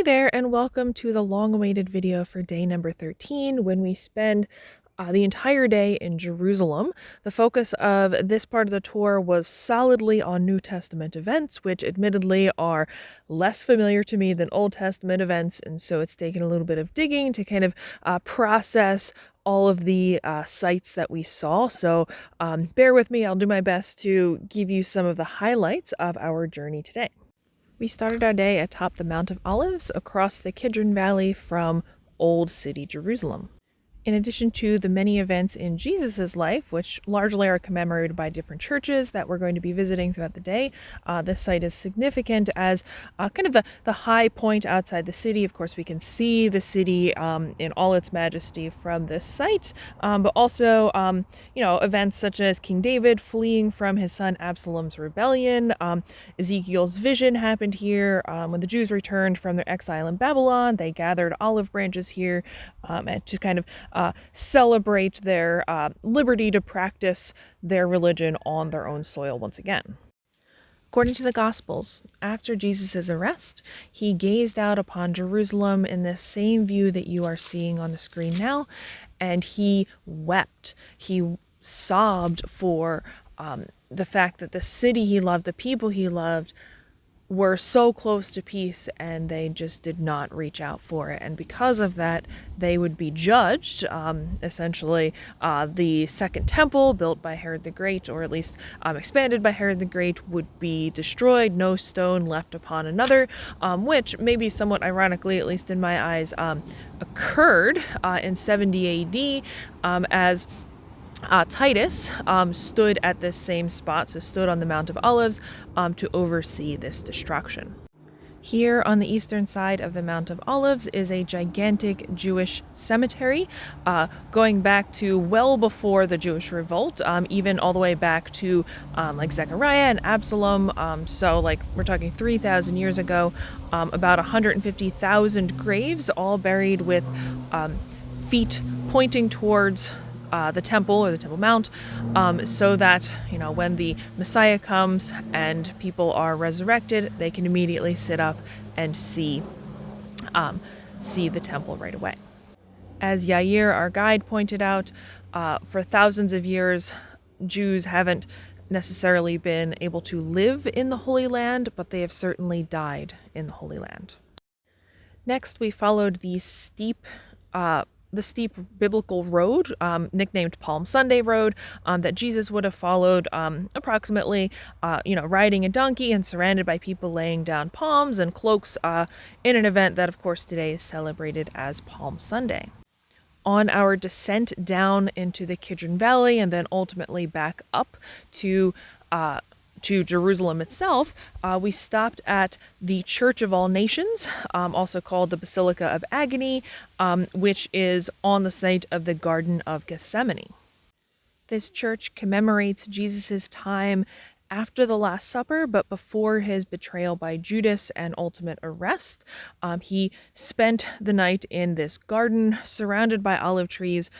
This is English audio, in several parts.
Hi there, and welcome to the long-awaited video for day number 13, when we spend the entire day in Jerusalem. The focus of this part of the tour was solidly on New Testament events, which admittedly are less familiar to me than Old Testament events, and so it's taken a little bit of digging to kind of process all of the sites that we saw. So bear with me, I'll do my best to give you some of the highlights of our journey today. We started our day atop the Mount of Olives across the Kidron Valley from Old City Jerusalem. In addition to the many events in Jesus' life, which largely are commemorated by different churches that we're going to be visiting throughout the day, this site is significant as kind of the high point outside the city. Of course, we can see the city in all its majesty from this site, but also, events such as King David fleeing from his son Absalom's rebellion. Ezekiel's vision happened here. When the Jews returned from their exile in Babylon, they gathered olive branches here to kind of celebrate their liberty to practice their religion on their own soil once again. According to the Gospels, after Jesus' arrest, he gazed out upon Jerusalem in this same view that you are seeing on the screen now, and he wept. He sobbed for the fact that the city he loved, the people he loved, were so close to peace, and they just did not reach out for it. And because of that, they would be judged. Essentially, the second temple built by Herod the Great, or at least expanded by Herod the Great, would be destroyed, no stone left upon another, which maybe somewhat ironically, at least in my eyes, occurred in 70 AD as Titus stood at this same spot, so stood on the Mount of Olives to oversee this destruction. Here on the eastern side of the Mount of Olives is a gigantic Jewish cemetery, going back to well before the Jewish revolt, even all the way back to like Zechariah and Absalom. So like we're talking 3,000 years ago, about 150,000 graves, all buried with feet pointing towards the temple or the Temple Mount, so that, when the Messiah comes and people are resurrected, they can immediately sit up and see the temple right away. As Yair, our guide, pointed out, for thousands of years, Jews haven't necessarily been able to live in the Holy Land, but they have certainly died in the Holy Land. Next, we followed the steep biblical road, nicknamed Palm Sunday Road, that Jesus would have followed approximately, riding a donkey and surrounded by people laying down palms and cloaks in an event that, of course, today is celebrated as Palm Sunday. On our descent down into the Kidron Valley and then ultimately back up to Jerusalem itself, we stopped at the Church of All Nations, also called the Basilica of Agony, which is on the site of the Garden of Gethsemane. This church commemorates Jesus' time after the Last Supper, but before his betrayal by Judas and ultimate arrest. He spent the night in this garden surrounded by olive trees.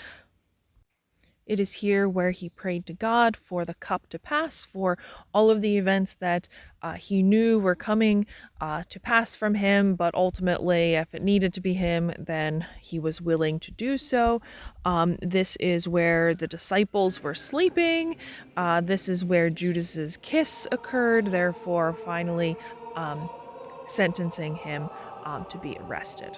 It is here where he prayed to God for the cup to pass, for all of the events that he knew were coming to pass from him, but ultimately, if it needed to be him, then he was willing to do so. This is where the disciples were sleeping. This is where Judas's kiss occurred, therefore finally sentencing him to be arrested.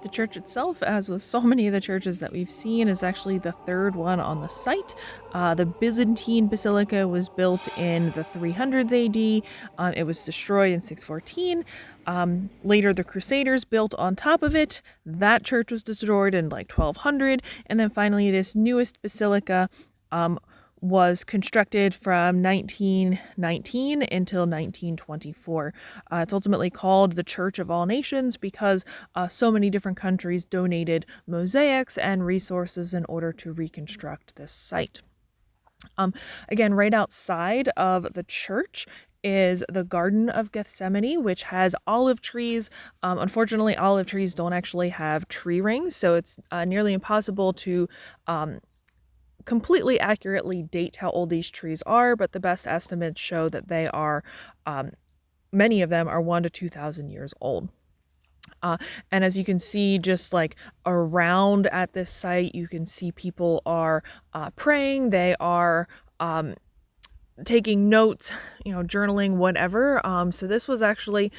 The church itself, as with so many of the churches that we've seen, is actually the third one on the site. The Byzantine Basilica was built in the 300s AD. It was destroyed in 614. Later, the Crusaders built on top of it. That church was destroyed in like 1200. And then finally, this newest basilica was constructed from 1919 until 1924. It's ultimately called the Church of All Nations because so many different countries donated mosaics and resources in order to reconstruct this site. Again, right outside of the church is the Garden of Gethsemane, which has olive trees. Unfortunately, olive trees don't actually have tree rings, so it's nearly impossible to completely accurately date how old these trees are, but the best estimates show that they are, many of them are 1,000 to 2,000 years old. And as you can see, just like around at this site, you can see people are praying. They are taking notes, journaling, whatever. So this was actually,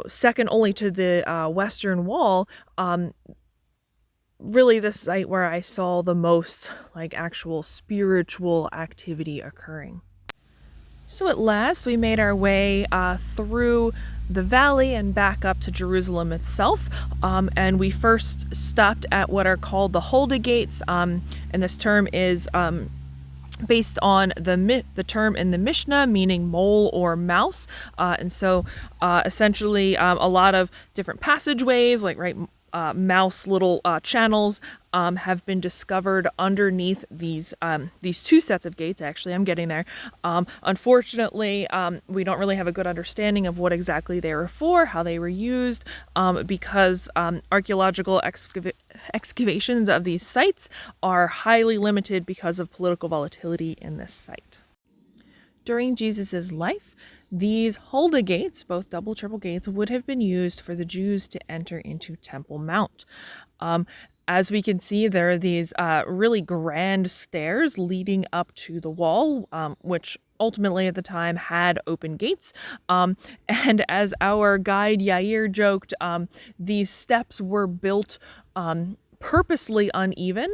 second only to the Western Wall. Really the site where I saw the most like actual spiritual activity occurring. So at last, we made our way through the valley and back up to Jerusalem itself. And we first stopped at what are called the Hulda Gates. And this term is based on the term in the Mishnah, meaning mole or mouse. And so essentially a lot of different passageways, like mouse little channels have been discovered underneath these two sets of gates. Actually, I'm getting there. Unfortunately, we don't really have a good understanding of what exactly they were for, how they were used, because archaeological excavations of these sites are highly limited because of political volatility in this site. During Jesus's life, these Hulda gates, both double, triple gates, would have been used for the Jews to enter into Temple Mount. As we can see, there are these really grand stairs leading up to the wall, which ultimately at the time had open gates. And as our guide Yair joked, these steps were built purposely uneven.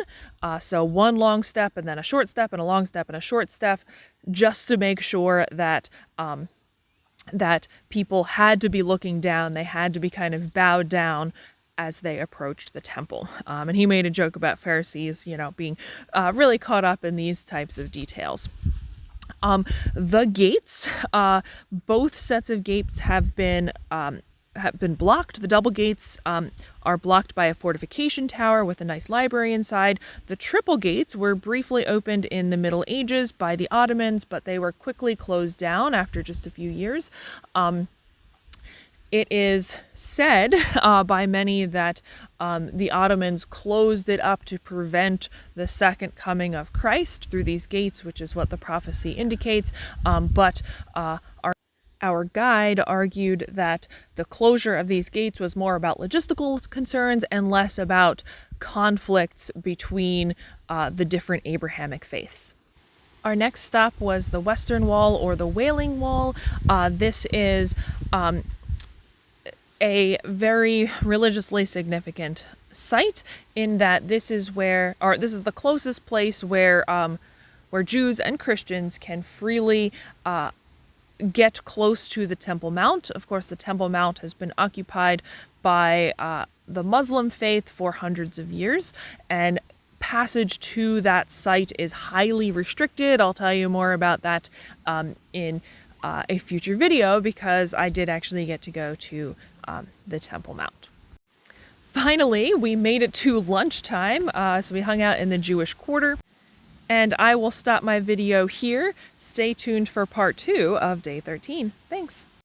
So one long step and then a short step and a long step and a short step, just to make sure that that people had to be looking down. They had to be kind of bowed down as they approached the temple. And he made a joke about Pharisees, being really caught up in these types of details. The gates, both sets of gates have been blocked. The double gates are blocked by a fortification tower with a nice library inside. The triple gates were briefly opened in the Middle Ages by the Ottomans, but they were quickly closed down after just a few years. It is said by many that the Ottomans closed it up to prevent the second coming of Christ through these gates, which is what the prophecy indicates. But our guide argued that the closure of these gates was more about logistical concerns and less about conflicts between the different Abrahamic faiths. Our next stop was the Western Wall, or the Wailing Wall. This is a very religiously significant site in that this is the closest place where Jews and Christians can freely get close to the Temple Mount. Of course, the Temple Mount has been occupied by the Muslim faith for hundreds of years, and passage to that site is highly restricted. I'll tell you more about that in a future video, because I did actually get to go to the Temple Mount. Finally, we made it to lunchtime, so we hung out in the Jewish Quarter. And I will stop my video here. Stay tuned for part 2 of day 13. Thanks.